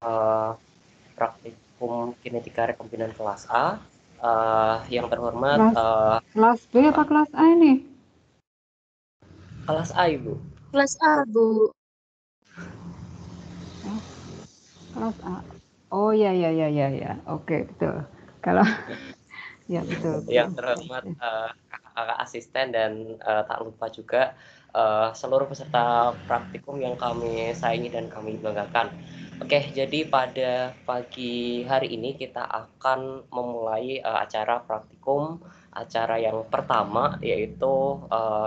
uh, praktikum kinetika rekombinan kelas A. Yang terhormat Kelas B apa kelas A ini? kelas A, Ibu. Kelas A, Bu. Kelas A. Oh ya. Oke, betul. Kalau ya betul. Yang terhormat kakak-kakak asisten dan tak lupa juga seluruh peserta praktikum yang kami sayangi dan kami banggakan. Oke, jadi pada pagi hari ini kita akan memulai acara praktikum, acara yang pertama yaitu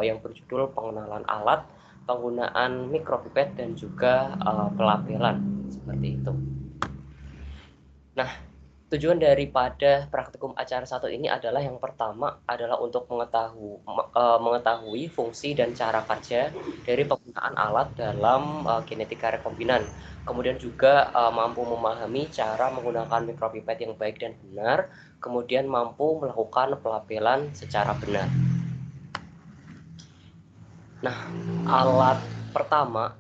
yang berjudul pengenalan alat, penggunaan mikropipet dan juga pelabelan seperti itu. Nah, tujuan daripada praktikum acara satu ini adalah yang pertama adalah untuk mengetahui fungsi dan cara kerja dari penggunaan alat dalam kinetika rekombinan. Kemudian juga mampu memahami cara menggunakan mikropipet yang baik dan benar, kemudian mampu melakukan pelabelan secara benar. Nah, alat pertama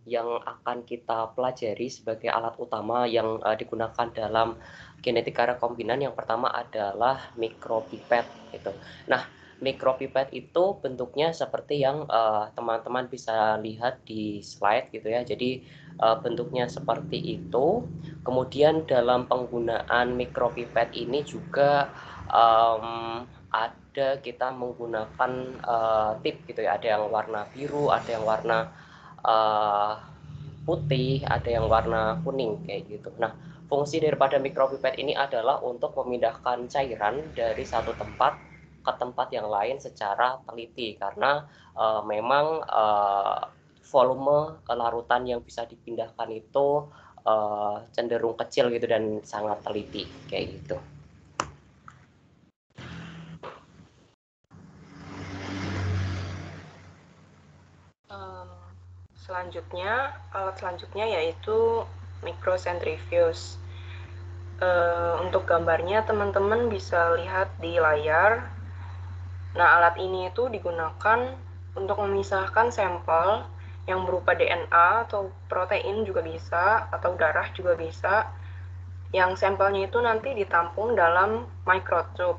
yang akan kita pelajari sebagai alat utama yang digunakan dalam kinetika rekombinan yang pertama adalah mikropipet gitu. Nah, mikropipet itu bentuknya seperti yang teman-teman bisa lihat di slide gitu ya. Jadi bentuknya seperti itu. Kemudian dalam penggunaan mikropipet ini juga ada kita menggunakan tip gitu ya. Ada yang warna biru, ada yang warna putih, ada yang warna kuning kayak gitu. Nah, fungsi daripada mikropipet ini adalah untuk memindahkan cairan dari satu tempat ke tempat yang lain secara teliti karena memang volume larutan yang bisa dipindahkan itu cenderung kecil gitu dan sangat teliti kayak gitu. Alat selanjutnya yaitu microcentrifuge. Untuk gambarnya teman-teman bisa lihat di layar. Nah, alat ini itu digunakan untuk memisahkan sampel yang berupa DNA atau protein juga bisa, atau darah juga bisa, yang sampelnya itu nanti ditampung dalam microtube.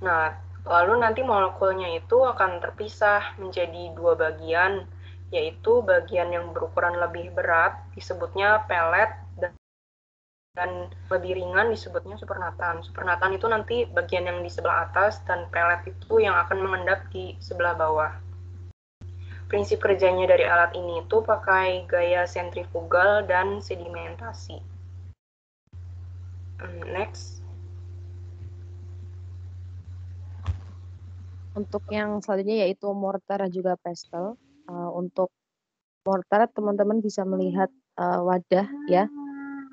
Nah, lalu nanti molekulnya itu akan terpisah menjadi dua bagian, yaitu bagian yang berukuran lebih berat disebutnya pelet dan lebih ringan disebutnya supernatan. Supernatan itu nanti bagian yang di sebelah atas dan pelet itu yang akan mengendap di sebelah bawah. Prinsip kerjanya dari alat ini itu pakai gaya sentrifugal dan sedimentasi. Next. Untuk yang selanjutnya yaitu mortar dan juga pestle. Untuk mortar teman-teman bisa melihat wadah ya.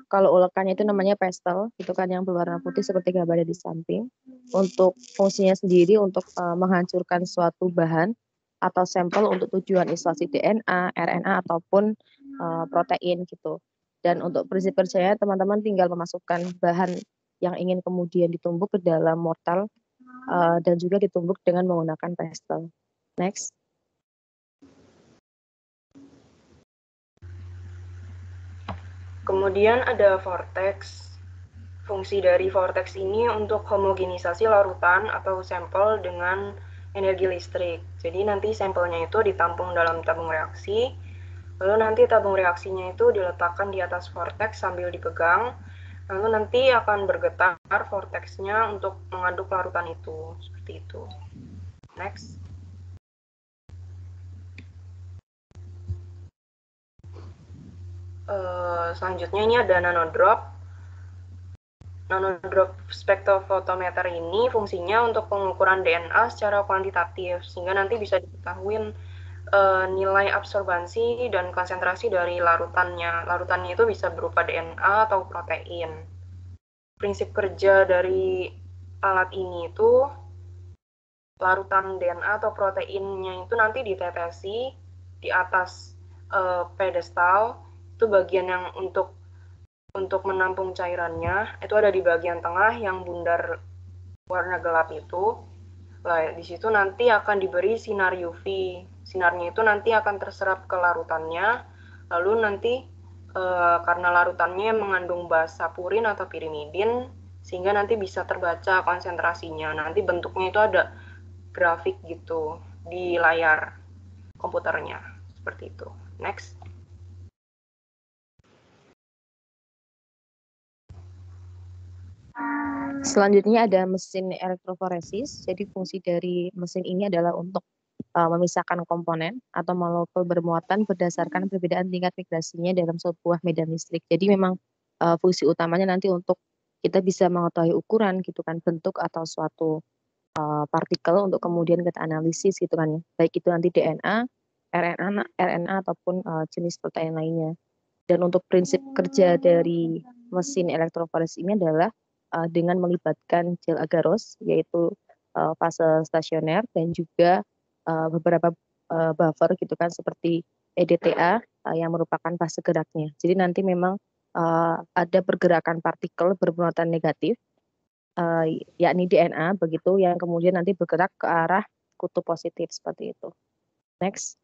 Kalau ulekannya itu namanya pestle, itu kan yang berwarna putih seperti gambarnya di samping. Untuk fungsinya sendiri untuk menghancurkan suatu bahan atau sampel untuk tujuan isolasi DNA, RNA ataupun protein gitu. Dan untuk prinsip kerjanya teman-teman tinggal memasukkan bahan yang ingin kemudian ditumbuk ke dalam mortar dan juga ditumbuk dengan menggunakan pestle. Next. Kemudian ada vortex. Fungsi dari vortex ini untuk homogenisasi larutan atau sampel dengan energi listrik. Jadi nanti sampelnya itu ditampung dalam tabung reaksi, lalu nanti tabung reaksinya itu diletakkan di atas vortex sambil dipegang, lalu nanti akan bergetar vortexnya untuk mengaduk larutan itu, seperti itu. Next. Selanjutnya ini ada nanodrop. Nanodrop spektrofotometer ini fungsinya untuk pengukuran DNA secara kuantitatif, sehingga nanti bisa diketahui nilai absorbansi dan konsentrasi dari larutannya. Larutannya itu bisa berupa DNA atau protein. Prinsip kerja dari alat ini itu larutan DNA atau proteinnya itu nanti ditetesi di atas pedestal, itu bagian yang untuk menampung cairannya itu ada di bagian tengah yang bundar warna gelap itu. Nah, di situ nanti akan diberi sinar UV. Sinarnya itu nanti akan terserap ke larutannya, lalu nanti karena larutannya mengandung basa purin atau pirimidin, sehingga nanti bisa terbaca konsentrasinya. Nanti bentuknya itu ada grafik gitu di layar komputernya, seperti itu. Next. Selanjutnya ada mesin elektroforesis. Jadi fungsi dari mesin ini adalah untuk memisahkan komponen atau molekul bermuatan berdasarkan perbedaan tingkat migrasinya dalam sebuah medan listrik. Jadi memang fungsi utamanya nanti untuk kita bisa mengetahui ukuran gitu kan, bentuk atau suatu partikel untuk kemudian kita analisis gitu kan ya. Baik itu nanti DNA, RNA ataupun jenis protein lainnya. Dan untuk prinsip kerja dari mesin elektroforesis ini adalah dengan melibatkan gel agaros, yaitu fase stasioner dan juga beberapa buffer gitu kan seperti EDTA yang merupakan fase geraknya. Jadi nanti memang ada pergerakan partikel bermuatan negatif, yakni DNA begitu, yang kemudian nanti bergerak ke arah kutub positif seperti itu. Next.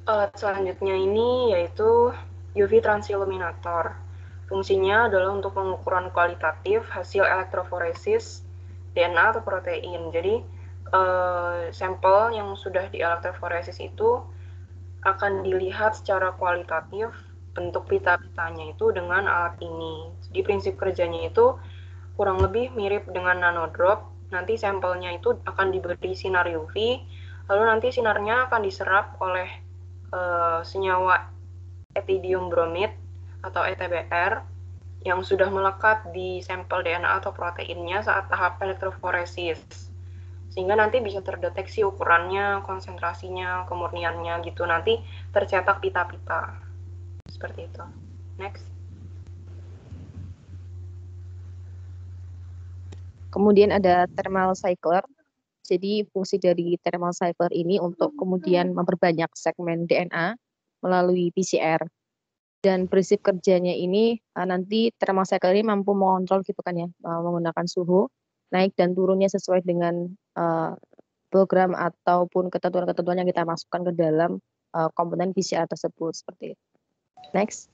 Alat selanjutnya ini yaitu UV transilluminator. Fungsinya adalah untuk pengukuran kualitatif hasil elektroforesis DNA atau protein. Jadi sampel yang sudah di elektroforesis itu akan dilihat secara kualitatif bentuk pita-pitanya itu dengan alat ini. Jadi prinsip kerjanya itu kurang lebih mirip dengan nanodrop. Nanti sampelnya itu akan diberi sinar UV, lalu nanti sinarnya akan diserap oleh senyawa etidium bromid atau ETBR yang sudah melekat di sampel DNA atau proteinnya saat tahap elektroforesis, sehingga nanti bisa terdeteksi ukurannya, konsentrasinya, kemurniannya gitu, nanti tercetak pita-pita seperti itu. Next. Kemudian ada thermal cycler. Jadi fungsi dari thermal cycler ini untuk kemudian memperbanyak segmen DNA melalui PCR. Dan prinsip kerjanya ini nanti thermal cycler ini mampu mengontrol gitu kan ya, menggunakan suhu naik dan turunnya sesuai dengan program ataupun ketentuan-ketentuan yang kita masukkan ke dalam komponen PCR tersebut seperti itu. Next.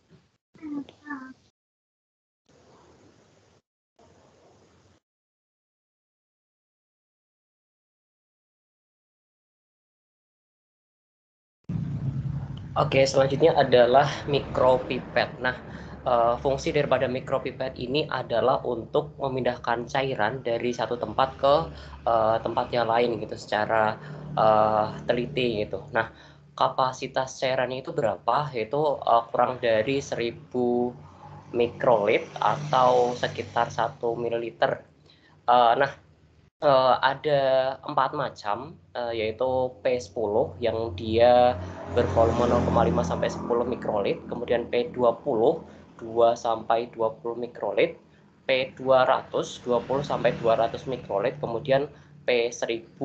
Oke, selanjutnya adalah mikropipet. Nah, fungsi daripada mikropipet ini adalah untuk memindahkan cairan dari satu tempat ke tempat yang lain gitu secara teliti gitu. Nah, kapasitas cairannya itu berapa? Itu kurang dari 1000 mikrolit atau sekitar 1 ml. Nah, ada 4 macam, yaitu P10 yang dia bervolume 0,5 sampai 10 mikrolit, kemudian P20 2 sampai 20 mikrolit, P200 20 sampai 200 mikrolit, kemudian P1000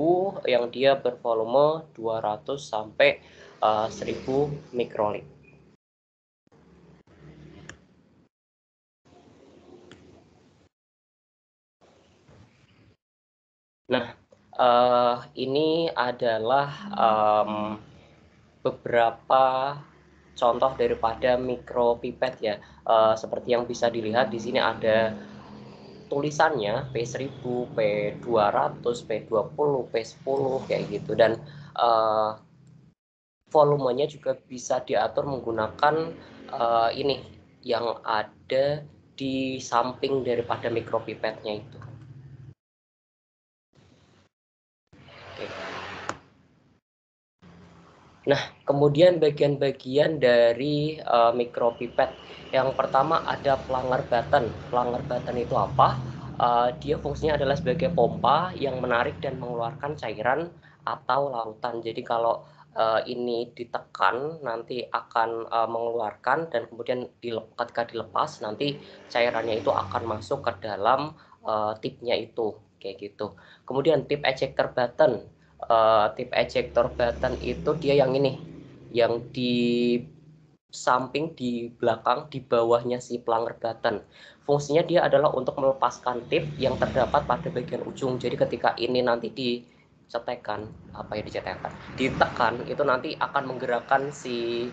yang dia bervolume 200 sampai 1000 mikrolit. Nah, ini adalah beberapa contoh daripada mikropipet ya. Seperti yang bisa dilihat di sini ada tulisannya P1000, P200, P20, P10 kayak gitu, dan volumenya juga bisa diatur menggunakan ini yang ada di samping daripada mikropipetnya itu. Nah, kemudian bagian-bagian dari mikropipet. Yang pertama ada pelanggar button. Pelanggar button itu apa? Dia fungsinya adalah sebagai pompa yang menarik dan mengeluarkan cairan atau lautan. Jadi kalau ini ditekan nanti akan mengeluarkan, dan kemudian ketika dilepas nanti cairannya itu akan masuk ke dalam tipnya itu kayak gitu. Kemudian tip ejector button. Tip ejector button itu dia yang ini, yang di samping, di belakang, di bawahnya si pelanggar button. Fungsinya dia adalah untuk melepaskan tip yang terdapat pada bagian ujung. Jadi ketika ini nanti cetekan, ditekan itu nanti akan menggerakkan si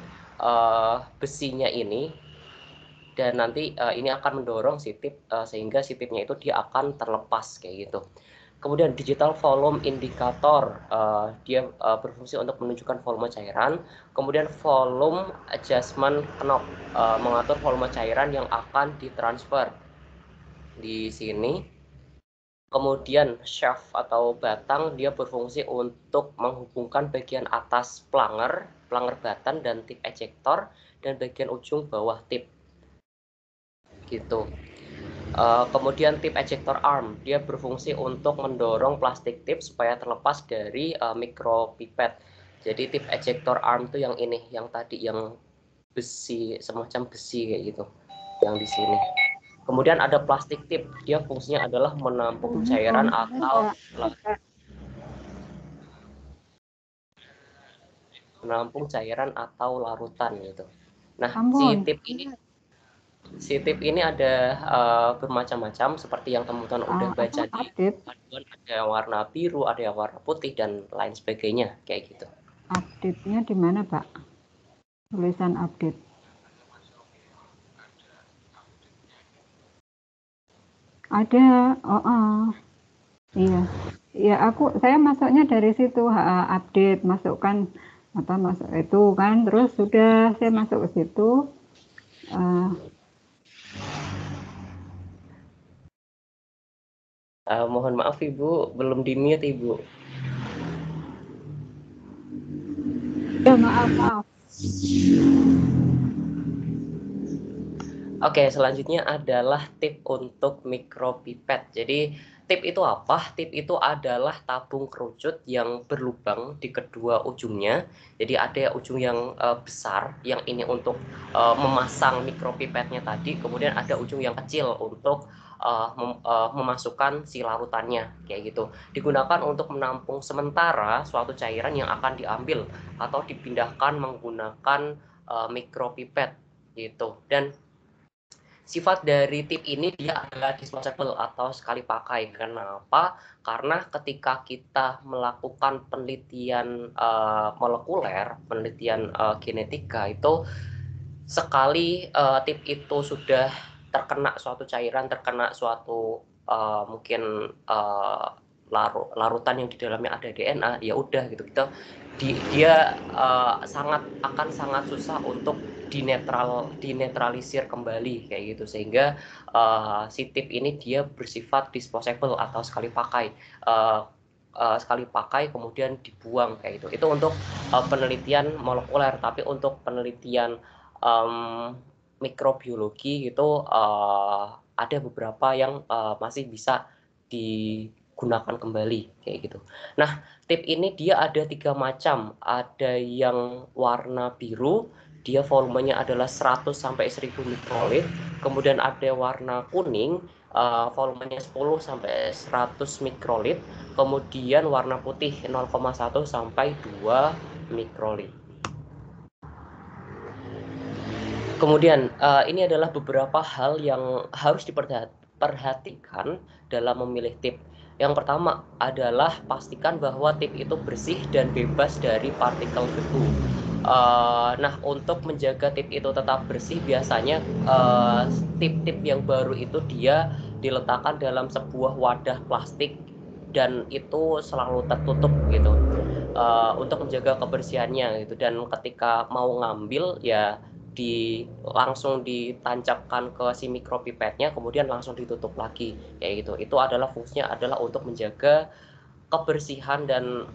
besinya ini, dan nanti ini akan mendorong si tip sehingga si tipnya itu dia akan terlepas kayak gitu. Kemudian digital volume indicator, dia berfungsi untuk menunjukkan volume cairan. Kemudian volume adjustment knob, mengatur volume cairan yang akan ditransfer di sini. Kemudian shaft atau batang, dia berfungsi untuk menghubungkan bagian atas planger button dan tip ejector, dan bagian ujung bawah tip gitu. Kemudian tip ejector arm, dia berfungsi untuk mendorong plastik tip supaya terlepas dari micropipette. Jadi tip ejector arm itu yang ini, yang tadi yang besi, semacam besi kayak gitu, yang di sini. Kemudian ada plastik tip, dia fungsinya adalah menampung cairan atau larutan gitu. Nah, si tip ini ada bermacam-macam seperti yang teman-teman udah baca di panduan, ada yang warna biru, ada yang warna putih, dan lain sebagainya kayak gitu. Update-nya di mana, Pak? Tulisan update. Ada, iya. Ya, saya masuknya dari situ, update, masukkan masuk itu kan, terus sudah saya masuk ke situ. Mohon maaf Ibu, belum di-mute Ibu. Ya, maaf. Oke, selanjutnya adalah tip untuk micropipette. Jadi tip itu apa? Tip itu adalah tabung kerucut yang berlubang di kedua ujungnya. Jadi ada ujung yang besar, yang ini untuk memasang micropipette-nya tadi. Kemudian ada ujung yang kecil untuk memasukkan si larutannya, kayak gitu. Digunakan untuk menampung sementara suatu cairan yang akan diambil atau dipindahkan menggunakan micropipette gitu. Dan sifat dari tip ini dia adalah disposable atau sekali pakai. Kenapa? Karena ketika kita melakukan penelitian molekuler, penelitian genetika, itu sekali tip itu sudah terkena suatu cairan, terkena suatu mungkin larutan yang di dalamnya ada DNA, ya udah gitu, dia akan sangat susah untuk dinetralisir kembali kayak gitu, sehingga si tip ini dia bersifat disposable atau sekali pakai kemudian dibuang kayak gitu. Itu untuk penelitian molekuler, tapi untuk penelitian mikrobiologi gitu ada beberapa yang masih bisa digunakan kembali kayak gitu. Nah, tip ini dia ada 3 macam. Ada yang warna biru, dia volumenya adalah 100 sampai 1000 mikrolit. Kemudian ada warna kuning, volumenya 10 sampai 100 mikrolit. Kemudian warna putih 0,1 sampai 2 mikrolit. Kemudian ini adalah beberapa hal yang harus diperhatikan dalam memilih tip. Yang pertama adalah pastikan bahwa tip itu bersih dan bebas dari partikel debu. Nah, untuk menjaga tip itu tetap bersih, biasanya tip-tip yang baru itu dia diletakkan dalam sebuah wadah plastik dan itu selalu tertutup gitu, untuk menjaga kebersihannya gitu. Dan ketika mau ngambil ya langsung ditancapkan ke si micropipette-nya, kemudian langsung ditutup lagi kayak gitu. Itu adalah fungsinya adalah untuk menjaga kebersihan dan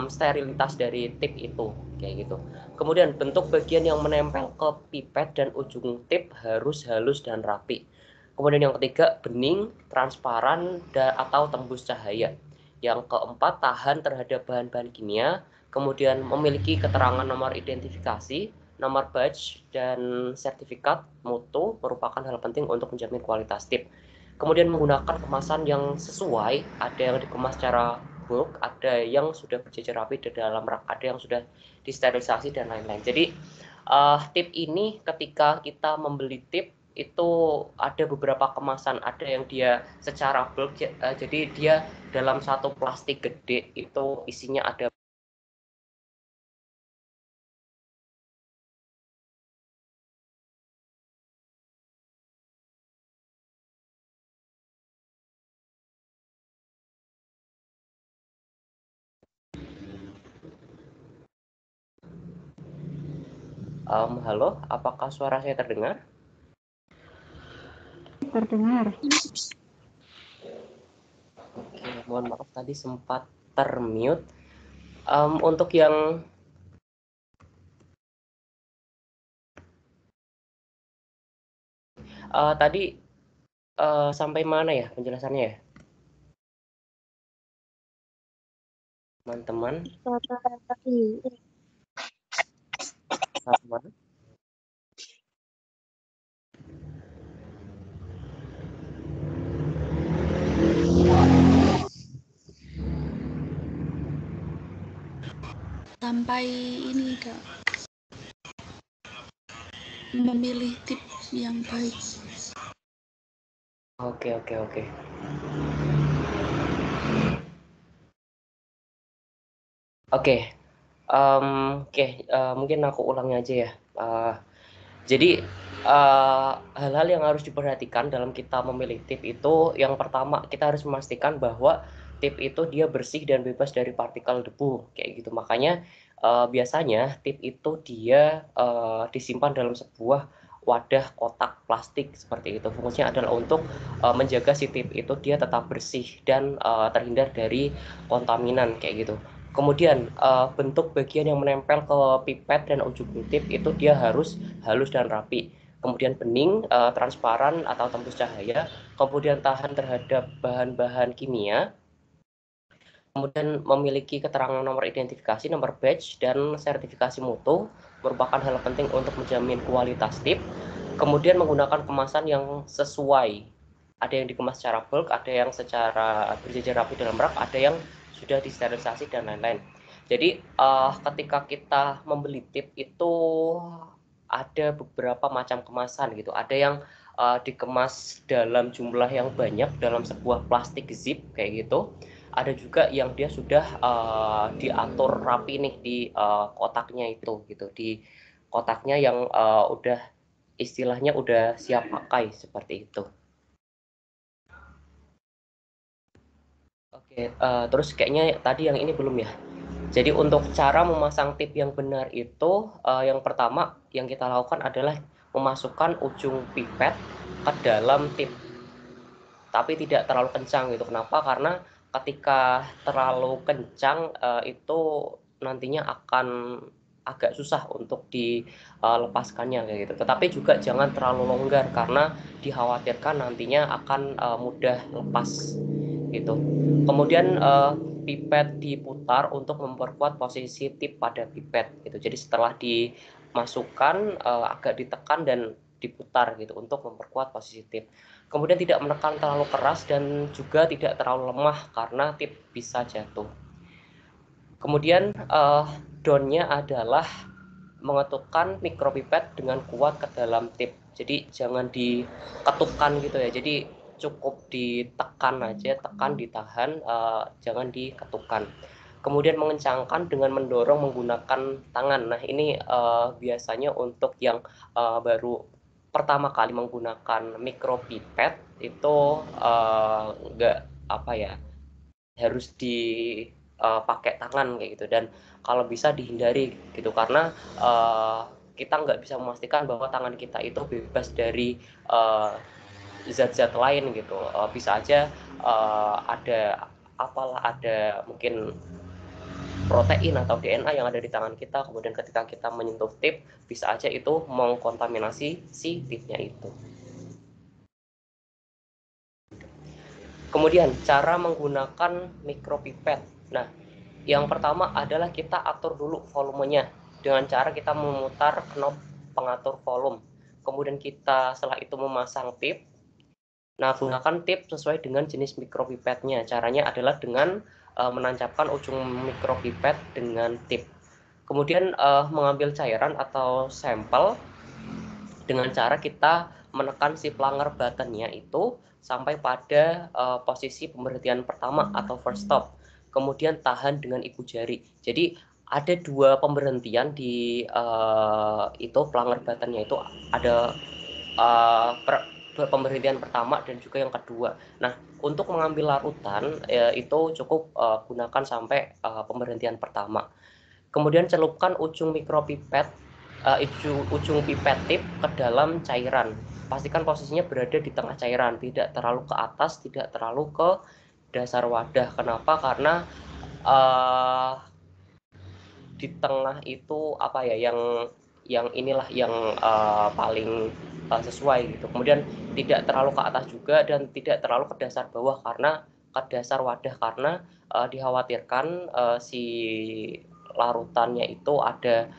sterilitas dari tip itu kayak gitu. Kemudian bentuk bagian yang menempel ke pipet dan ujung tip harus halus dan rapi. Kemudian yang ketiga, bening, transparan, atau tembus cahaya. Yang keempat, tahan terhadap bahan-bahan kimia. Kemudian memiliki keterangan nomor identifikasi, nomor badge, dan sertifikat mutu merupakan hal penting untuk menjamin kualitas tip. Kemudian menggunakan kemasan yang sesuai, ada yang dikemas secara bulk, ada yang sudah berjejer rapi di dalam rak, ada yang sudah disterilisasi dan lain-lain. Jadi tip ini ketika kita membeli tip itu ada beberapa kemasan, ada yang dia secara bulk, jadi dia dalam satu plastik gede itu isinya ada halo, apakah suara saya terdengar? Terdengar. Oke, mohon maaf tadi sempat termute. Untuk yang tadi sampai mana ya penjelasannya ya, teman-teman? Sampai ini Kak, memilih tips yang baik. Oke. Mungkin aku ulangi aja ya. Jadi hal-hal yang harus diperhatikan dalam kita memilih tip itu, yang pertama kita harus memastikan bahwa tip itu dia bersih dan bebas dari partikel debu kayak gitu. Makanya biasanya tip itu dia disimpan dalam sebuah wadah kotak plastik seperti itu. Fungsinya adalah untuk menjaga si tip itu dia tetap bersih dan terhindar dari kontaminan kayak gitu. Kemudian bentuk bagian yang menempel ke pipet dan ujung tip itu dia harus halus dan rapi. Kemudian bening, transparan atau tembus cahaya. Kemudian tahan terhadap bahan-bahan kimia. Kemudian memiliki keterangan nomor identifikasi, nomor badge, dan sertifikasi mutu merupakan hal penting untuk menjamin kualitas tip. Kemudian menggunakan kemasan yang sesuai. Ada yang dikemas secara bulk, ada yang secara berjejer rapi dalam rak, ada yang sudah disterilisasi dan lain-lain. Jadi ketika kita membeli tip itu ada beberapa macam kemasan gitu. Ada yang dikemas dalam jumlah yang banyak dalam sebuah plastik zip kayak gitu. Ada juga yang dia sudah diatur rapi nih di kotaknya itu gitu, di kotaknya yang udah istilahnya udah siap pakai seperti itu. Oke, terus kayaknya tadi yang ini belum ya. Jadi untuk cara memasang tip yang benar itu yang pertama yang kita lakukan adalah memasukkan ujung pipet ke dalam tip, tapi tidak terlalu kencang gitu. Kenapa? Karena ketika terlalu kencang itu nantinya akan agak susah untuk dilepaskannya kayak gitu. Tetapi juga jangan terlalu longgar karena dikhawatirkan nantinya akan mudah lepas gitu. Kemudian pipet diputar untuk memperkuat posisi tip pada pipet gitu. Jadi setelah dimasukkan agak ditekan dan diputar gitu untuk memperkuat posisi tip. Kemudian tidak menekan terlalu keras dan juga tidak terlalu lemah karena tip bisa jatuh. Kemudian down-nya adalah mengetukkan mikropipet dengan kuat ke dalam tip. Jadi jangan diketukkan gitu ya. Jadi cukup ditekan aja, tekan, ditahan, jangan diketukkan. Kemudian mengencangkan dengan mendorong menggunakan tangan. Nah ini biasanya untuk yang baru pertama kali menggunakan mikropipet itu nggak apa ya, harus dipakai tangan kayak gitu, dan kalau bisa dihindari gitu karena kita nggak bisa memastikan bahwa tangan kita itu bebas dari zat-zat lain gitu. Bisa aja ada mungkin protein atau DNA yang ada di tangan kita, kemudian ketika kita menyentuh tip bisa aja itu mengkontaminasi si tipnya itu. Kemudian cara menggunakan mikropipet. Nah, yang pertama adalah kita atur dulu volumenya dengan cara kita memutar knob pengatur volume. Kemudian kita setelah itu memasang tip. Nah, gunakan tip sesuai dengan jenis mikropipetnya. Caranya adalah dengan menancapkan ujung mikropipet dengan tip. Kemudian mengambil cairan atau sampel dengan cara kita menekan si plunger buttonnya itu sampai pada posisi pemberhentian pertama atau first stop. Kemudian tahan dengan ibu jari. Jadi ada 2 pemberhentian di itu plunger buttonnya itu ada pemberhentian pertama dan juga yang kedua. Nah, untuk mengambil larutan itu cukup gunakan sampai pemberhentian pertama. Kemudian celupkan ujung mikropipet, ujung pipet tip ke dalam cairan. Pastikan posisinya berada di tengah cairan, tidak terlalu ke atas, tidak terlalu ke dasar wadah. Kenapa? Karena di tengah itu apa ya, yang inilah yang paling sesuai gitu. Kemudian tidak terlalu ke atas juga dan tidak terlalu ke dasar bawah karena ke dasar wadah, karena dikhawatirkan si larutannya itu ada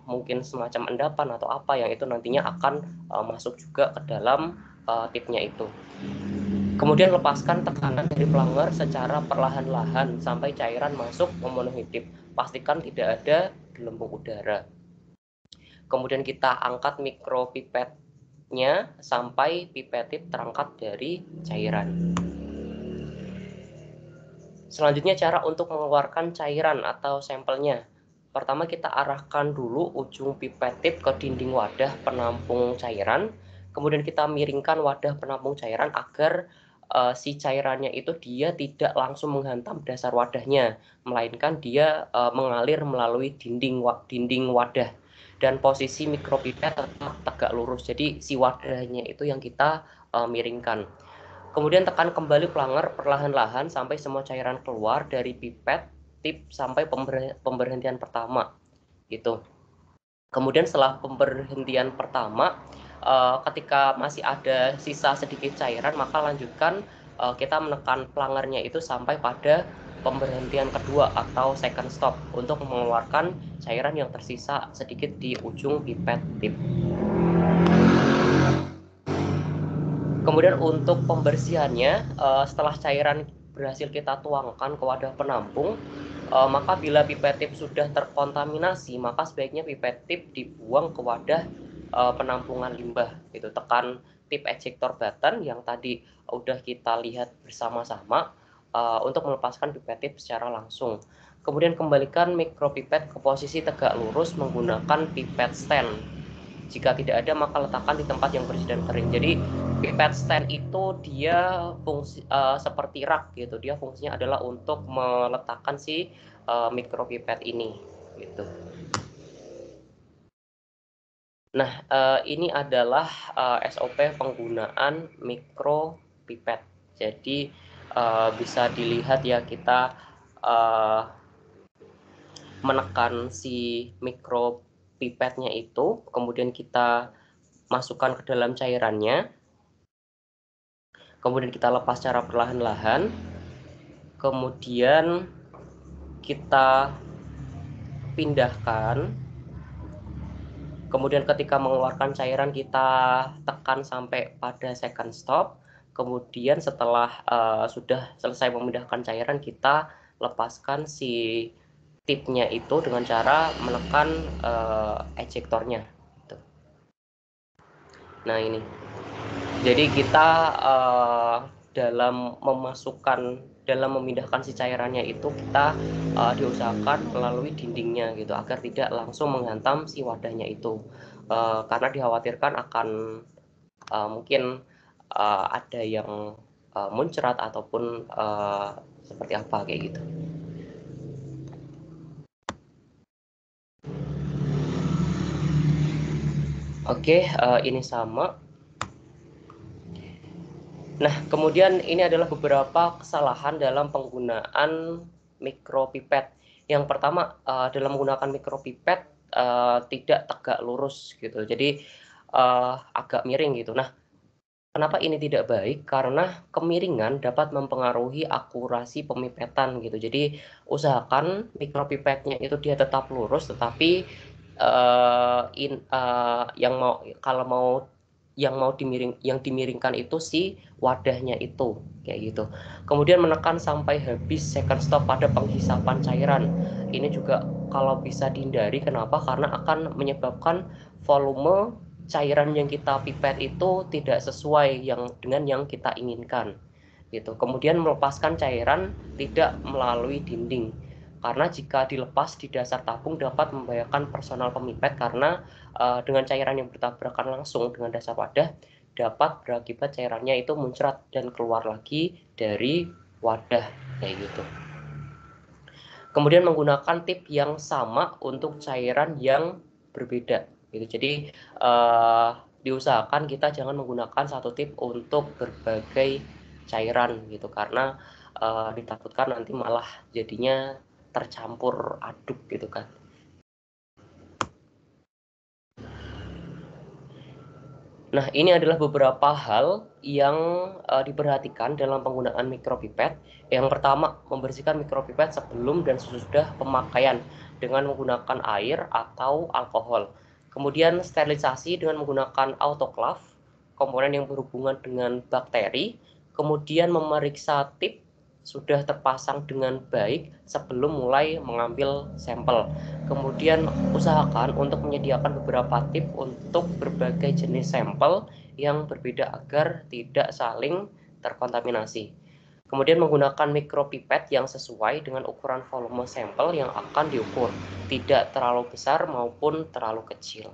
mungkin semacam endapan atau apa yang itu nantinya akan masuk juga ke dalam tipnya itu. Kemudian lepaskan tekanan dari plunger secara perlahan-lahan sampai cairan masuk memenuhi tip. Pastikan tidak ada gelembung udara. Kemudian kita angkat mikropipetnya sampai pipet tip terangkat dari cairan. Selanjutnya cara untuk mengeluarkan cairan atau sampelnya. Pertama kita arahkan dulu ujung pipet tip ke dinding wadah penampung cairan. Kemudian kita miringkan wadah penampung cairan agar si cairannya itu dia tidak langsung menghantam dasar wadahnya, melainkan dia mengalir melalui dinding wadah. Dan posisi mikropipet tetap tegak lurus. Jadi si wadahnya itu yang kita miringkan. Kemudian tekan kembali plunger perlahan-lahan sampai semua cairan keluar dari pipet tip sampai pemberhentian pertama gitu. Kemudian setelah pemberhentian pertama, ketika masih ada sisa sedikit cairan, maka lanjutkan kita menekan plungernya itu sampai pada pemberhentian kedua atau second stop untuk mengeluarkan cairan yang tersisa sedikit di ujung pipet tip. Kemudian untuk pembersihannya, setelah cairan berhasil kita tuangkan ke wadah penampung, maka bila pipet tip sudah terkontaminasi, maka sebaiknya pipet tip dibuang ke wadah penampungan limbah. Gitu. Tekan tip ejector button yang tadi udah kita lihat bersama-sama untuk melepaskan pipet tip secara langsung. Kemudian kembalikan mikropipet ke posisi tegak lurus menggunakan pipet stand. Jika tidak ada, maka letakkan di tempat yang bersih dan kering. Jadi pipet stand itu dia fungsi seperti rak gitu. Dia fungsinya adalah untuk meletakkan si mikropipet ini gitu. Nah, ini adalah SOP penggunaan mikropipet. Jadi bisa dilihat ya, kita menekan si mikropipetnya itu, kemudian kita masukkan ke dalam cairannya, kemudian kita lepas secara perlahan-lahan, kemudian kita pindahkan, kemudian ketika mengeluarkan cairan kita tekan sampai pada second stop, kemudian setelah sudah selesai memindahkan cairan, kita lepaskan si tipnya itu dengan cara menekan ejektornya. Nah ini, jadi kita dalam memindahkan si cairannya itu kita diusahakan melalui dindingnya gitu, agar tidak langsung menghantam si wadahnya itu, karena dikhawatirkan akan mungkin ada yang muncrat ataupun seperti apa kayak gitu. Oke, ini sama. Nah, kemudian ini adalah beberapa kesalahan dalam penggunaan mikropipet. Yang pertama, dalam menggunakan mikropipet tidak tegak lurus gitu. Jadi agak miring gitu. Nah, kenapa ini tidak baik? Karena kemiringan dapat mempengaruhi akurasi pemipetan gitu. Jadi usahakan mikropipetnya itu dia tetap lurus, tetapi yang dimiringkan itu si wadahnya itu kayak gitu. Kemudian menekan sampai habis second stop pada penghisapan cairan. Ini juga kalau bisa dihindari. Kenapa? Karena akan menyebabkan volume cairan yang kita pipet itu tidak sesuai dengan yang kita inginkan gitu. Kemudian melepaskan cairan tidak melalui dinding, karena jika dilepas di dasar tabung dapat membahayakan personal pemipet karena dengan cairan yang bertabrakan langsung dengan dasar wadah dapat berakibat cairannya itu muncrat dan keluar lagi dari wadah kayak gitu. Kemudian menggunakan tip yang sama untuk cairan yang berbeda gitu. Jadi diusahakan kita jangan menggunakan satu tip untuk berbagai cairan gitu, karena ditakutkan nanti malah jadinya tercampur aduk gitu kan. Nah, ini adalah beberapa hal yang diperhatikan dalam penggunaan mikropipet. Yang pertama, membersihkan mikropipet sebelum dan sesudah pemakaian dengan menggunakan air atau alkohol. Kemudian sterilisasi dengan menggunakan autoclave, komponen yang berhubungan dengan bakteri. Kemudian memeriksa tip sudah terpasang dengan baik sebelum mulai mengambil sampel. Kemudian usahakan untuk menyediakan beberapa tip untuk berbagai jenis sampel yang berbeda agar tidak saling terkontaminasi. Kemudian menggunakan mikropipet yang sesuai dengan ukuran volume sampel yang akan diukur, tidak terlalu besar maupun terlalu kecil.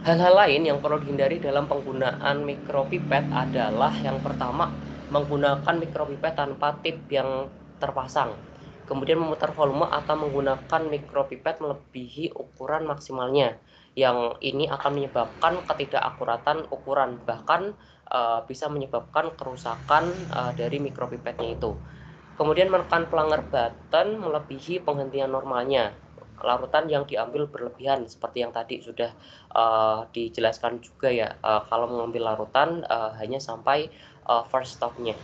Hal-hal lain yang perlu dihindari dalam penggunaan mikropipet adalah yang pertama, menggunakan mikropipet tanpa tip yang terpasang. Kemudian memutar volume atau menggunakan mikropipet melebihi ukuran maksimalnya. Yang ini akan menyebabkan ketidakakuratan ukuran, bahkan bisa menyebabkan kerusakan dari mikropipetnya itu. Kemudian menekan pelanggar button melebihi penghentian normalnya. Larutan yang diambil berlebihan seperti yang tadi sudah dijelaskan juga ya, kalau mengambil larutan hanya sampai first stopnya.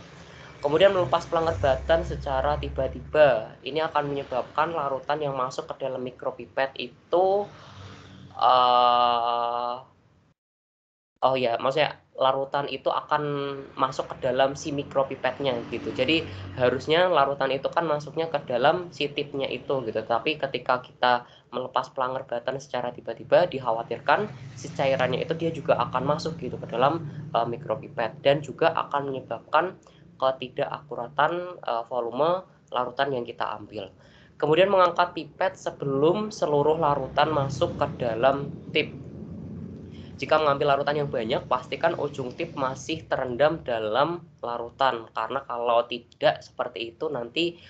Kemudian melepas pelanggar button secara tiba-tiba, ini akan menyebabkan larutan yang masuk ke dalam mikropipet itu maksudnya larutan itu akan masuk ke dalam si mikropipetnya gitu. Jadi harusnya larutan itu kan masuknya ke dalam si tipnya itu gitu. Tapi ketika kita melepas pelanggar button secara tiba-tiba, dikhawatirkan si cairannya itu dia juga akan masuk gitu ke dalam mikropipet dan juga akan menyebabkan ketidakakuratan volume larutan yang kita ambil. Kemudian mengangkat pipet sebelum seluruh larutan masuk ke dalam tip. Jika mengambil larutan yang banyak, pastikan ujung tip masih terendam dalam larutan, karena kalau tidak seperti itu nanti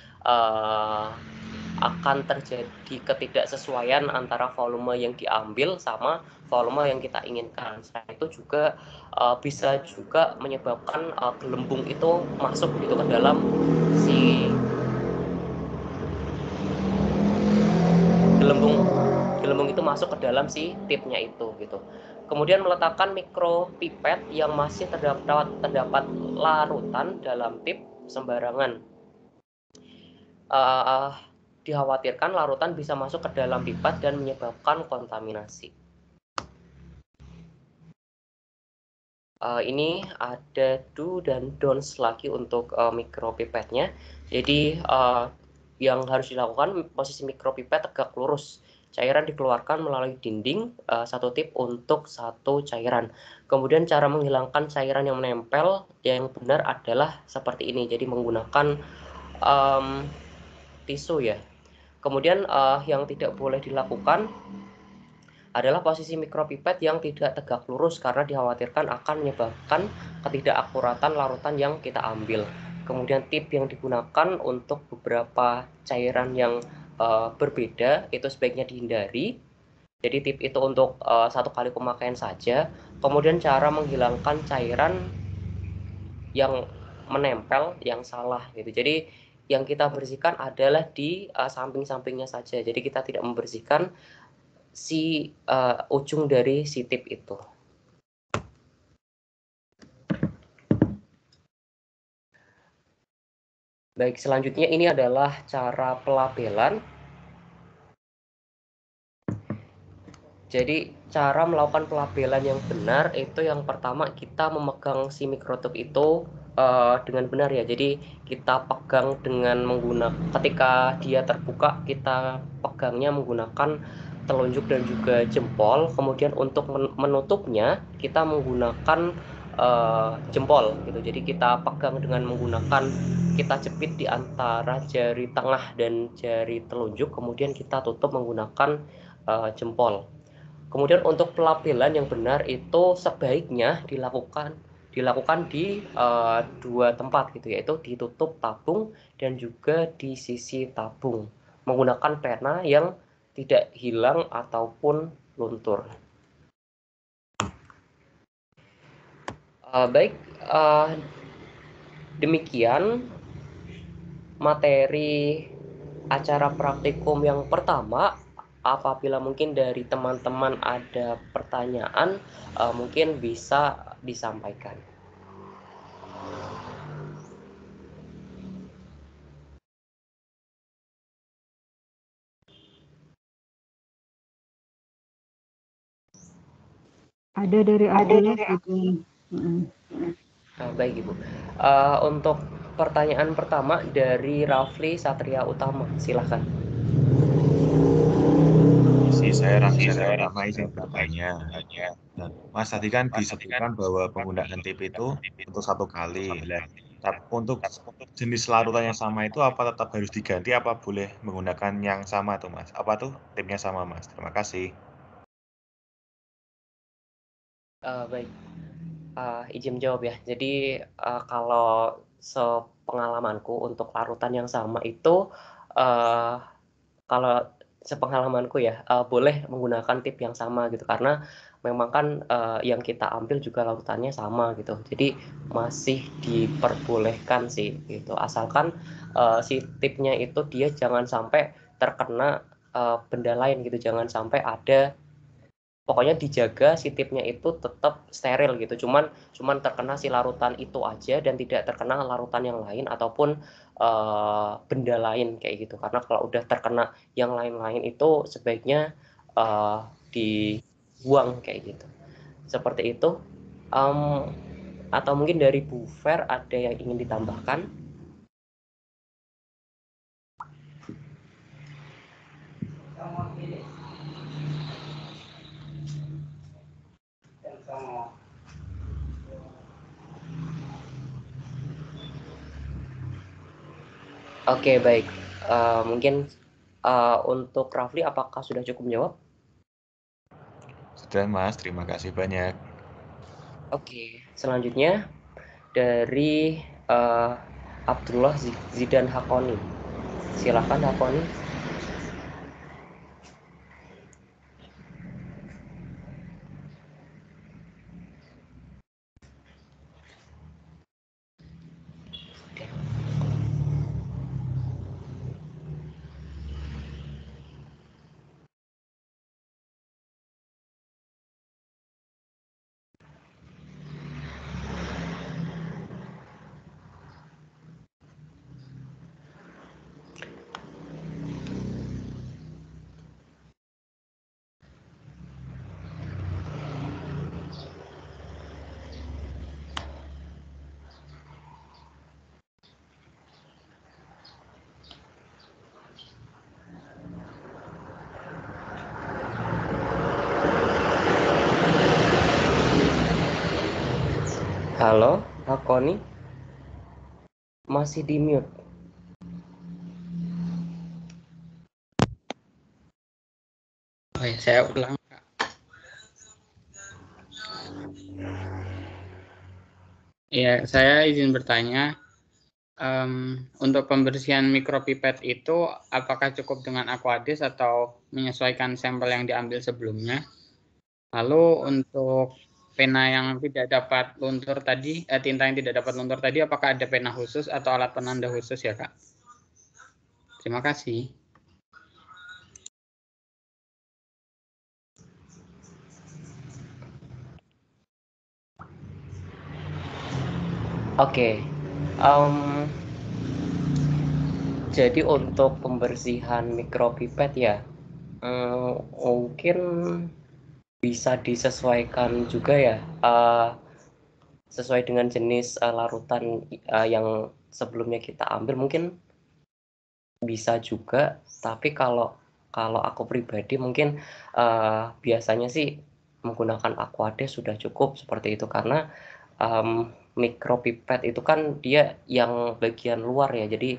akan terjadi ketidaksesuaian antara volume yang diambil sama volume yang kita inginkan. Selain itu juga bisa juga menyebabkan gelembung itu masuk gitu ke dalam si gelembung itu masuk ke dalam si tipnya itu gitu. Kemudian meletakkan mikropipet yang masih terdapat larutan dalam tip sembarangan. Dikhawatirkan larutan bisa masuk ke dalam pipet dan menyebabkan kontaminasi. Ini ada do dan don'ts lagi untuk mikropipetnya. Jadi yang harus dilakukan, posisi mikropipet tegak lurus. Cairan dikeluarkan melalui dinding, satu tip untuk satu cairan. Kemudian cara menghilangkan cairan yang menempel yang benar adalah seperti ini. Jadi menggunakan tisu ya. Kemudian yang tidak boleh dilakukan adalah posisi mikropipet yang tidak tegak lurus karena dikhawatirkan akan menyebabkan ketidakakuratan larutan yang kita ambil. Kemudian tip yang digunakan untuk beberapa cairan yang berbeda itu sebaiknya dihindari. Jadi tip itu untuk satu kali pemakaian saja. Kemudian cara menghilangkan cairan yang menempel yang salah gitu. Jadi yang kita bersihkan adalah di samping-sampingnya saja. Jadi kita tidak membersihkan si ujung dari si tip itu. Baik, selanjutnya ini adalah cara pelabelan. Jadi cara melakukan pelabelan yang benar itu yang pertama kita memegang si mikrotub itu dengan benar ya. Jadi kita pegang dengan menggunakan, ketika dia terbuka kita pegangnya menggunakan telunjuk dan juga jempol. Kemudian untuk menutupnya kita menggunakan jempol gitu. Jadi kita pegang dengan menggunakan, kita jepit di antara jari tengah dan jari telunjuk, kemudian kita tutup menggunakan jempol. Kemudian untuk pelapilan yang benar itu sebaiknya dilakukan di dua tempat gitu, yaitu ditutup tabung dan juga di sisi tabung menggunakan pena yang tidak hilang ataupun luntur. Baik, demikian materi acara praktikum yang pertama. Apabila mungkin dari teman-teman ada pertanyaan, mungkin bisa disampaikan. Ada dari Abdullah gitu. Baik Ibu. Untuk pertanyaan pertama dari Rafli Satria Utama, silahkan. Saya Rafli Satria Utama, izin bertanya. Nah, Mas tadi kan disebutkan bahwa penggunaan tip itu untuk 1 kali. Untuk jenis larutan yang sama itu apa tetap harus diganti, apa boleh menggunakan yang sama tuh Mas? Apa tuh tipnya sama Mas? Terima kasih. Baik, izin jawab ya. Jadi kalau sepengalamanku untuk larutan yang sama itu, kalau sepengalamanku ya, boleh menggunakan tip yang sama gitu, karena memang kan yang kita ambil juga larutannya sama gitu. Jadi masih diperbolehkan sih gitu, asalkan si tipnya itu dia jangan sampai terkena benda lain gitu, jangan sampai ada, pokoknya dijaga si tipnya itu tetap steril gitu, cuman terkena si larutan itu aja dan tidak terkena larutan yang lain ataupun benda lain kayak gitu. Karena kalau udah terkena yang lain-lain itu sebaiknya dibuang kayak gitu. Seperti itu. Atau mungkin dari Bu Fer ada yang ingin ditambahkan? Oke, baik. Mungkin untuk Rafli, apakah sudah cukup menjawab? Sudah Mas, terima kasih banyak. Oke, selanjutnya dari Abdullah Zidan Hakoni. Silakan Hakoni. Halo, Hakoni. Masih di mute. Oh ya, saya ulang. Ya, saya izin bertanya. Untuk pembersihan mikropipet itu apakah cukup dengan Aquadis atau menyesuaikan sampel yang diambil sebelumnya? Lalu untuk pena yang tidak dapat luntur tadi, tinta yang tidak dapat luntur tadi, apakah ada pena khusus atau alat penanda khusus ya, Kak? Terima kasih. Oke. Jadi untuk pembersihan mikropipet ya, mungkin bisa disesuaikan juga ya, sesuai dengan jenis larutan yang sebelumnya kita ambil, mungkin bisa juga. Tapi kalau Kalau aku pribadi mungkin biasanya sih menggunakan Aquades sudah cukup seperti itu, karena mikropipet itu kan dia yang bagian luar ya, jadi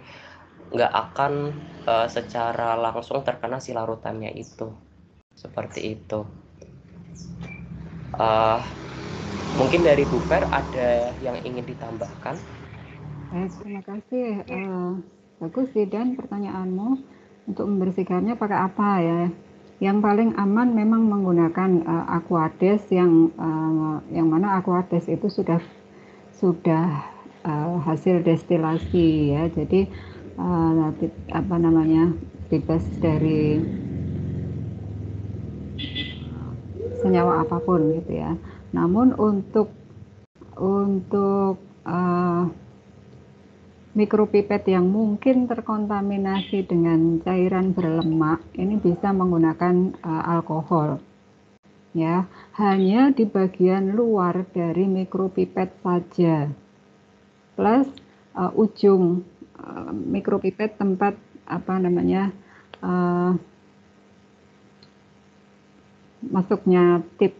nggak akan secara langsung terkena si larutannya itu, seperti itu. Mungkin dari Bu Fer ada yang ingin ditambahkan? Terima kasih. Bagus sih Dan pertanyaanmu. Untuk membersihkannya pakai apa ya? Yang paling aman memang menggunakan Aquades yang mana Aquades itu sudah hasil destilasi ya. Jadi bebas dari senyawa apapun gitu ya. Namun untuk mikropipet yang mungkin terkontaminasi dengan cairan berlemak ini bisa menggunakan alkohol ya, hanya di bagian luar dari mikropipet saja, plus ujung mikropipet tempat masuknya tip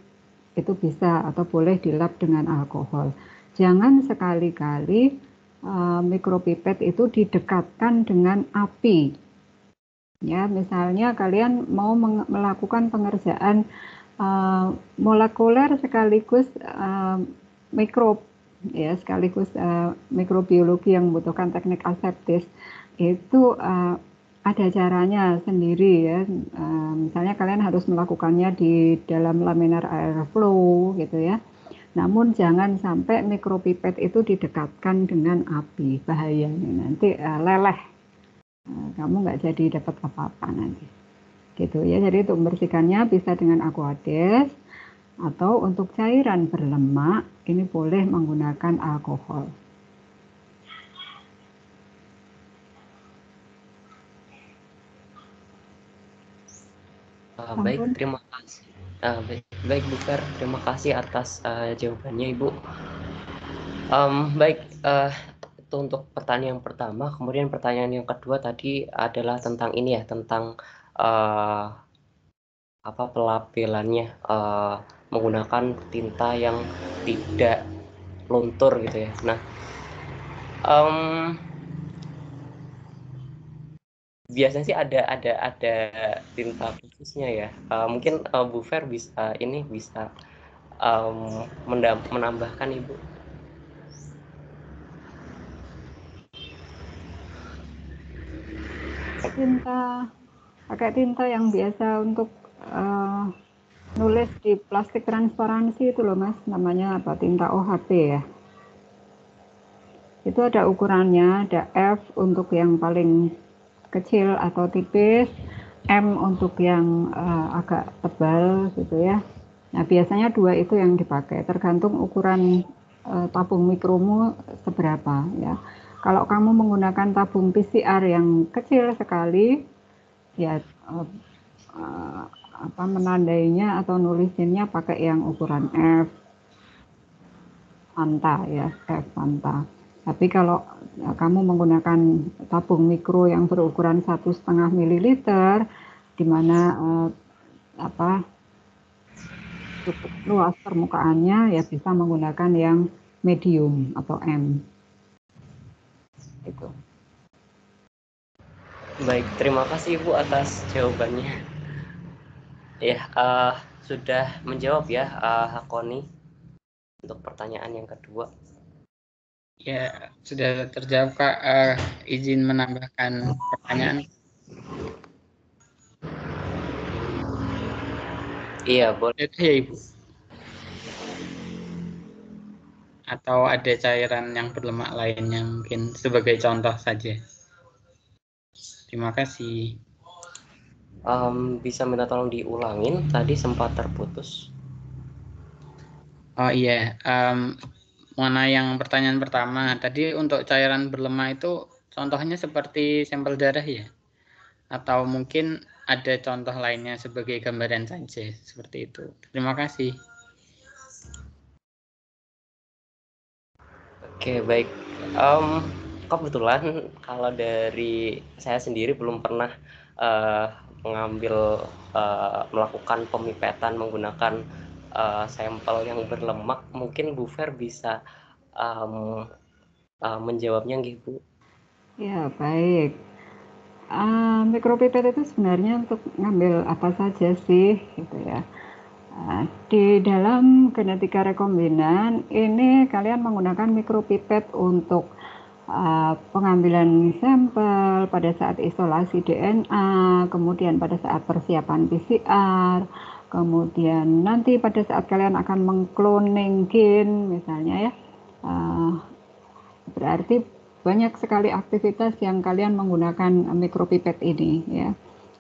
itu bisa atau boleh dilap dengan alkohol. Jangan sekali-kali mikropipet itu didekatkan dengan api. Ya, misalnya kalian mau melakukan pengerjaan molekuler sekaligus mikrob, ya sekaligus mikrobiologi yang membutuhkan teknik aseptis, itu ada caranya sendiri ya. Misalnya kalian harus melakukannya di dalam laminar airflow gitu ya. Namun jangan sampai mikropipet itu didekatkan dengan api, bahayanya nanti leleh, kamu nggak jadi dapat apa-apa nanti, gitu ya. Jadi untuk membersihkannya bisa dengan Aquades, atau untuk cairan berlemak ini boleh menggunakan alkohol. Baik, terima kasih. Baik Bu Fer, terima kasih atas jawabannya Ibu. Baik, itu untuk pertanyaan yang pertama. Kemudian pertanyaan yang kedua tadi adalah tentang ini ya, tentang pelabelannya menggunakan tinta yang tidak luntur gitu ya. Nah, biasanya sih ada tinta khususnya ya. Mungkin Bu Fer bisa menambahkan Ibu. Pakai tinta yang biasa untuk nulis di plastik transparansi itu loh Mas, namanya apa, tinta OHP ya. Itu ada ukurannya, ada F untuk yang paling kecil atau tipis, M untuk yang agak tebal gitu ya. Nah biasanya dua itu yang dipakai, tergantung ukuran tabung mikromu seberapa ya. Kalau kamu menggunakan tabung PCR yang kecil sekali, ya menandainya atau nulisinnya pakai yang ukuran F Fanta ya, F Fanta. Tapi kalau kamu menggunakan tabung mikro yang berukuran 1,5 ml, di mana cukup luas permukaannya, ya bisa menggunakan yang medium atau M. Itu. Baik, terima kasih Ibu atas jawabannya. Ya, sudah menjawab ya Hakoni untuk pertanyaan yang kedua. Ya, sudah terjawab Kak. Izin menambahkan pertanyaan. Iya, boleh. Itu ya Ibu. Atau ada cairan yang berlemak lainnya mungkin sebagai contoh saja. Terima kasih. Bisa minta tolong diulangin, tadi sempat terputus. Oh iya, mengenai yang pertanyaan pertama, tadi untuk cairan berlemak itu contohnya seperti sampel darah ya? Atau mungkin ada contoh lainnya sebagai gambaran saja, seperti itu. Terima kasih. Oke, baik. Kebetulan kalau dari saya sendiri belum pernah melakukan pemipetan menggunakan sampel yang berlemak, mungkin Bu Fer bisa menjawabnya nggih, Bu? Ya, baik. Mikropipet itu sebenarnya untuk ngambil apa saja sih, gitu ya. Di dalam genetika rekombinan ini kalian menggunakan mikropipet untuk pengambilan sampel pada saat isolasi DNA, kemudian pada saat persiapan PCR, kemudian nanti pada saat kalian akan mengcloning gen misalnya ya. Berarti banyak sekali aktivitas yang kalian menggunakan mikropipet ini ya.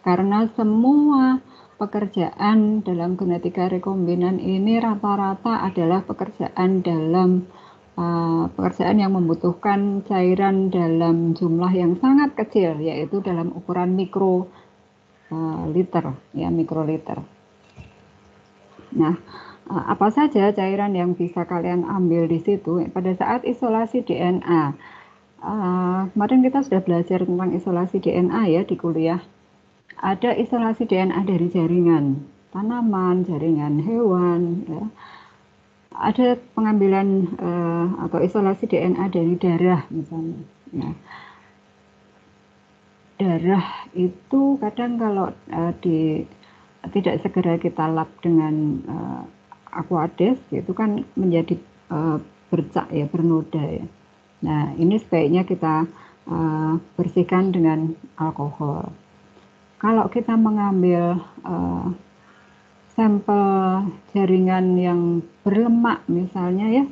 Karena semua pekerjaan dalam genetika rekombinan ini rata-rata adalah pekerjaan yang membutuhkan cairan dalam jumlah yang sangat kecil, yaitu dalam ukuran mikroliter. Nah, apa saja cairan yang bisa kalian ambil di situ pada saat isolasi DNA? Kemarin kita sudah belajar tentang isolasi DNA ya di kuliah. Ada isolasi DNA dari jaringan tanaman, jaringan hewan, ya. Ada pengambilan atau isolasi DNA dari darah misalnya. Nah, darah itu kadang kalau tidak segera kita lap dengan Aquades itu kan menjadi bercak ya, bernoda ya. Nah, ini sebaiknya kita bersihkan dengan alkohol. Kalau kita mengambil sampel jaringan yang berlemak misalnya ya,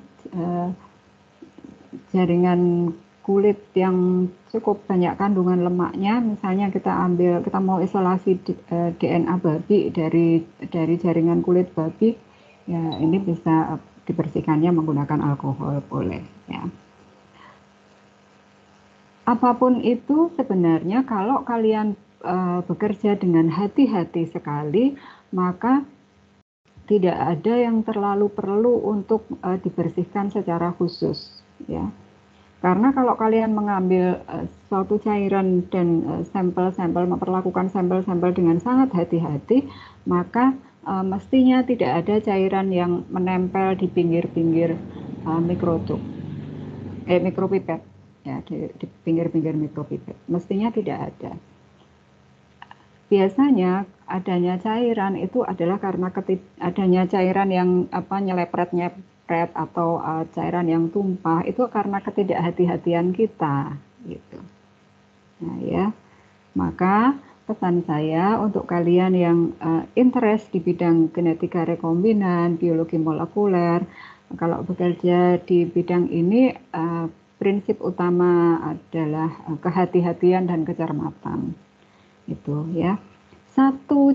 jaringan kulit yang cukup banyak kandungan lemaknya, misalnya kita mau isolasi DNA babi dari jaringan kulit babi, ya ini bisa dibersihkannya menggunakan alkohol boleh ya. Apapun itu sebenarnya kalau kalian bekerja dengan hati-hati sekali, maka tidak ada yang terlalu perlu untuk dibersihkan secara khusus ya. Karena kalau kalian mengambil suatu cairan dan memperlakukan sampel-sampel dengan sangat hati-hati, maka mestinya tidak ada cairan yang menempel di pinggir-pinggir mikropipet ya, di pinggir-pinggir mikropipet. Mestinya tidak ada. Biasanya adanya cairan itu adalah karena adanya cairan yang nyelepret atau cairan yang tumpah itu karena ketidakhati-hatian kita gitu. Nah ya, maka pesan saya untuk kalian yang interest di bidang genetika rekombinan, biologi molekuler, kalau bekerja di bidang ini prinsip utama adalah kehati-hatian dan kecermatan. Itu ya. Satu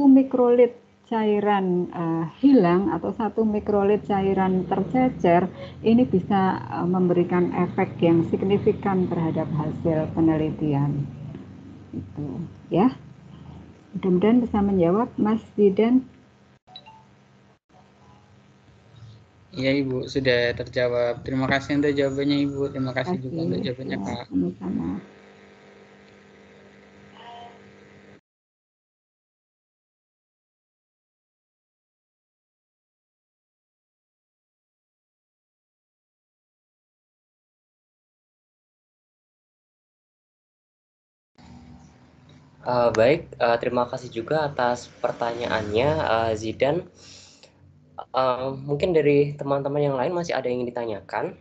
mikrolit cairan hilang atau 1 mikrolit cairan tercecer ini bisa memberikan efek yang signifikan terhadap hasil penelitian. Itu ya. Mudah-mudahan bisa menjawab Mas Zidan. Iya Ibu, sudah terjawab. Terima kasih untuk jawabannya Ibu. Terima kasih juga untuk jawabannya ya, Kak. Sama-sama. Baik, terima kasih juga atas pertanyaannya Zidan. Mungkin dari teman-teman yang lain masih ada yang ingin ditanyakan?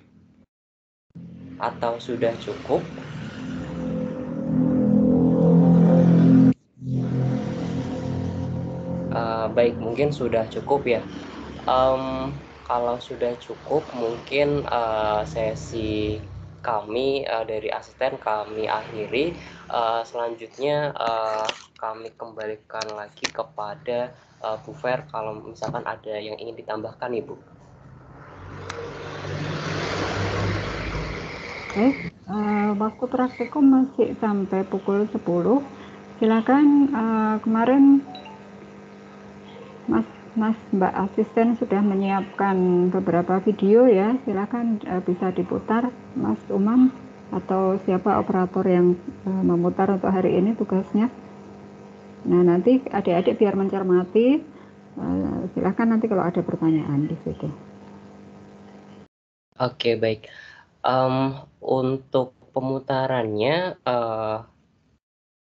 Atau sudah cukup? Baik, mungkin sudah cukup ya. Kalau sudah cukup, mungkin sesi kami dari asisten kami akhiri. Selanjutnya kami kembalikan lagi kepada Bu Fer kalau misalkan ada yang ingin ditambahkan Ibu. Baik, waktu praktikum masih sampai pukul 10. Silakan, kemarin Mas Mbak asisten sudah menyiapkan beberapa video ya, silakan bisa diputar Mas Umam atau siapa operator yang memutar untuk hari ini tugasnya. Nah, nanti adik-adik biar mencermati, silahkan nanti kalau ada pertanyaan di situ. Oke, baik. Untuk pemutarannya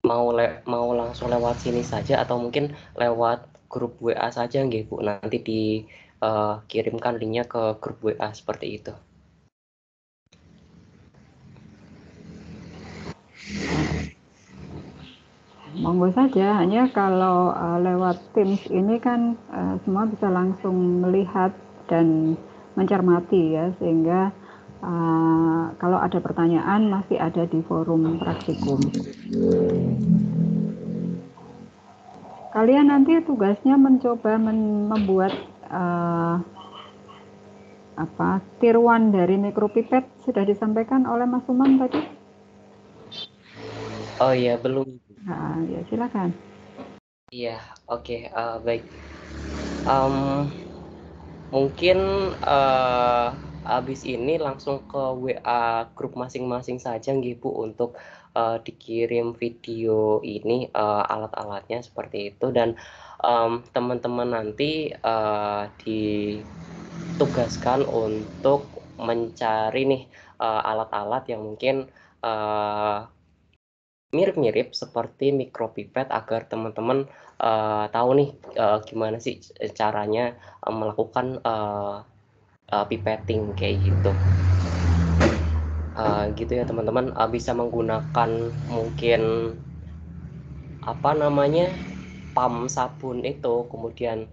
mau langsung lewat sini saja atau mungkin lewat grup WA saja nggih Bu, nanti dikirimkan linknya ke grup WA seperti itu. Monggo saja, hanya kalau lewat Teams ini kan semua bisa langsung melihat dan mencermati ya, sehingga kalau ada pertanyaan masih ada di forum praktikum. Kalian nanti tugasnya mencoba membuat tiruan dari mikropipet sudah disampaikan oleh Mas Umam tadi? Oh iya, belum. Nah, ya silakan. Iya, oke, baik. Mungkin habis ini langsung ke WA grup masing-masing saja nggih Bu untuk dikirim video ini alat-alatnya seperti itu, dan teman-teman nanti ditugaskan untuk mencari nih alat-alat yang mungkin mirip-mirip seperti mikropipet agar teman-teman tahu nih gimana sih caranya melakukan pipetting kayak gitu. Gitu ya teman-teman, bisa menggunakan mungkin pump sabun itu, kemudian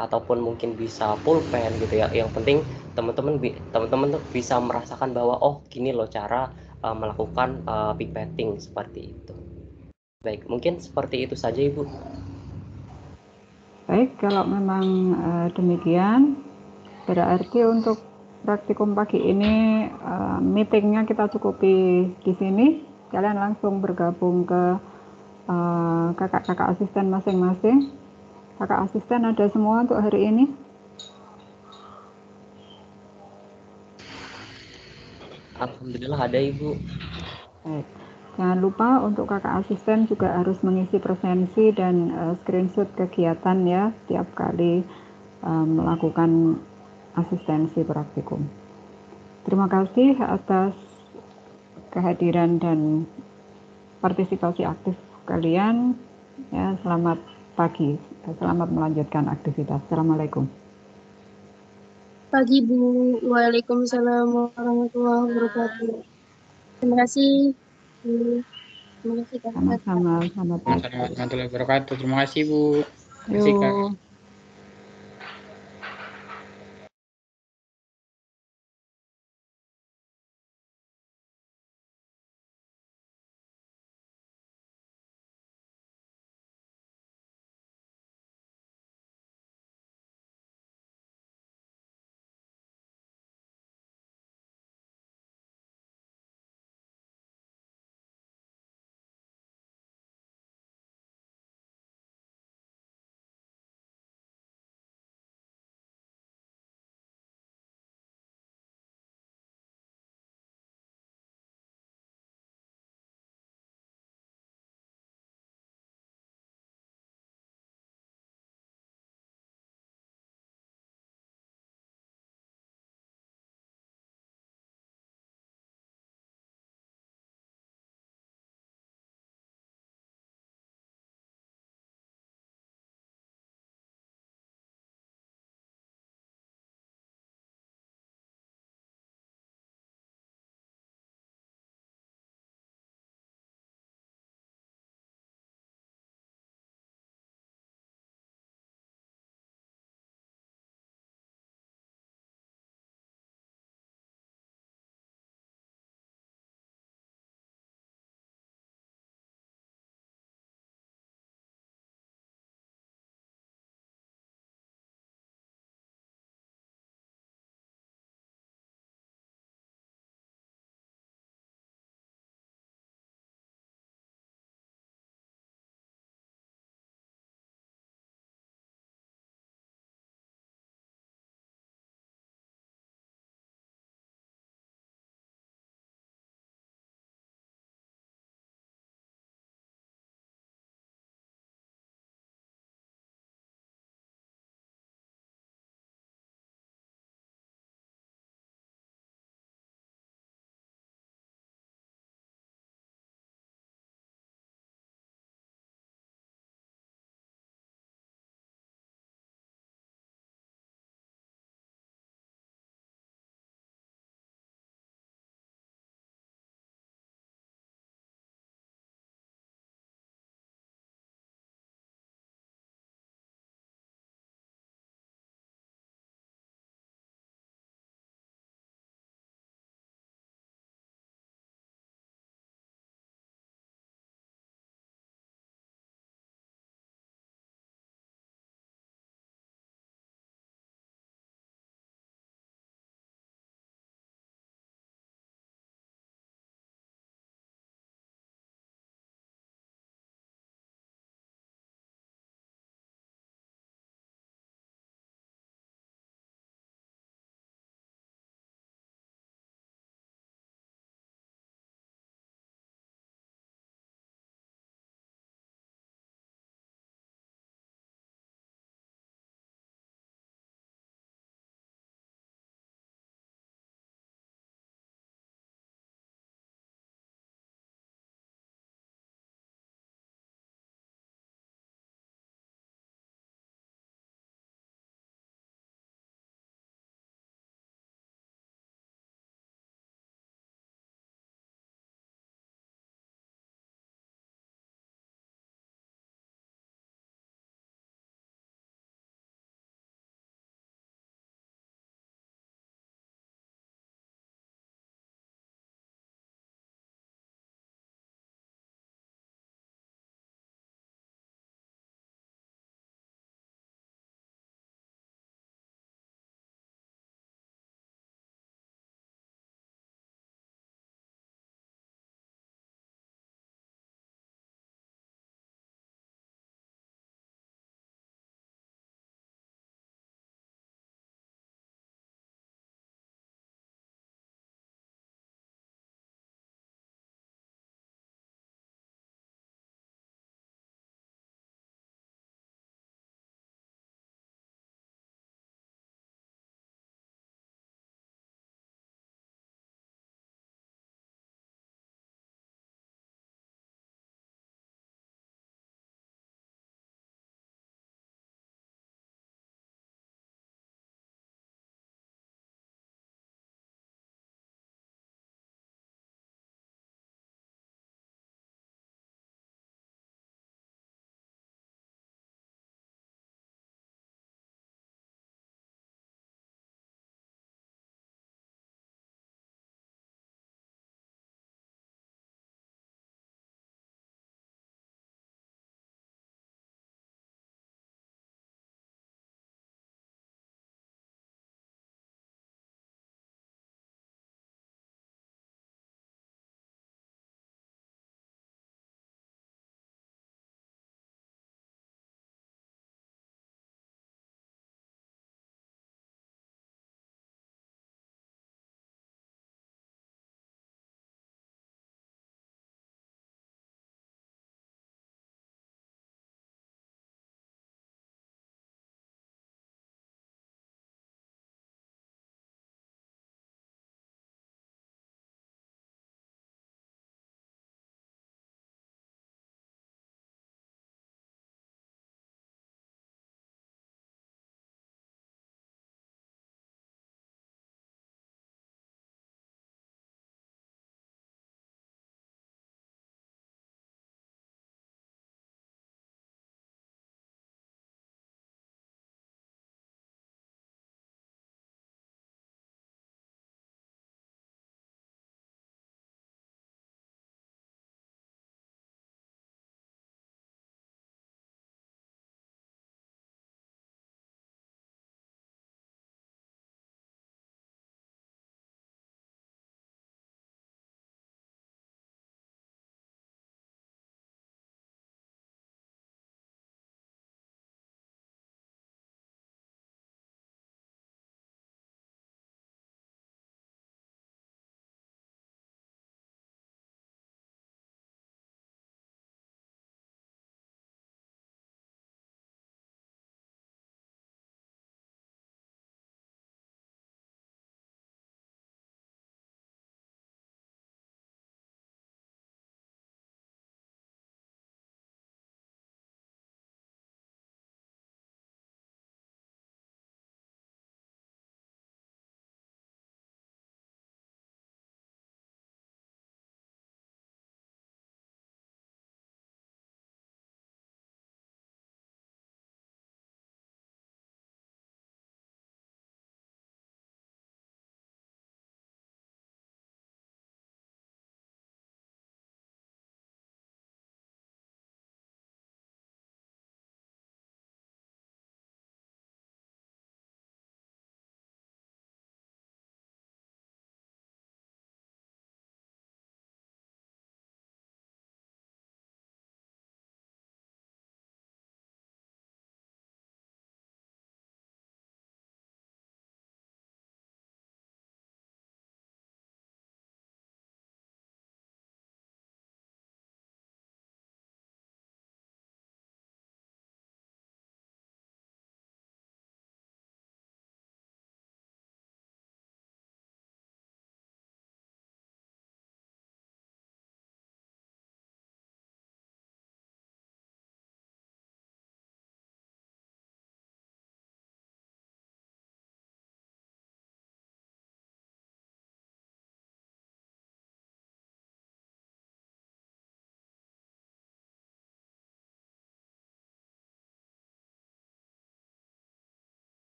ataupun mungkin bisa pulpen gitu ya. Yang penting teman-teman tuh bisa merasakan bahwa oh gini loh cara melakukan pipetting seperti itu. Baik, mungkin seperti itu saja Ibu. Baik, kalau memang demikian, berarti untuk praktikum pagi ini meetingnya kita cukupi di sini. Kalian langsung bergabung ke kakak-kakak asisten masing-masing. Kakak asisten ada semua untuk hari ini? Alhamdulillah ada Ibu. Baik. Jangan lupa untuk kakak asisten juga harus mengisi presensi dan screenshot kegiatan ya setiap kali melakukan asistensi praktikum. Terima kasih atas kehadiran dan partisipasi aktif kalian. Ya, selamat pagi, selamat melanjutkan aktivitas. Assalamualaikum. Pagi Bu, Waalaikumsalam warahmatullahi wabarakatuh. Terima kasih Bu. Terima kasih Kak. Sama-sama, selamat pagi. Assalamualaikum warahmatullahi wabarakatuh. Terima kasih Bu. Terima kasih Kak. Yuk.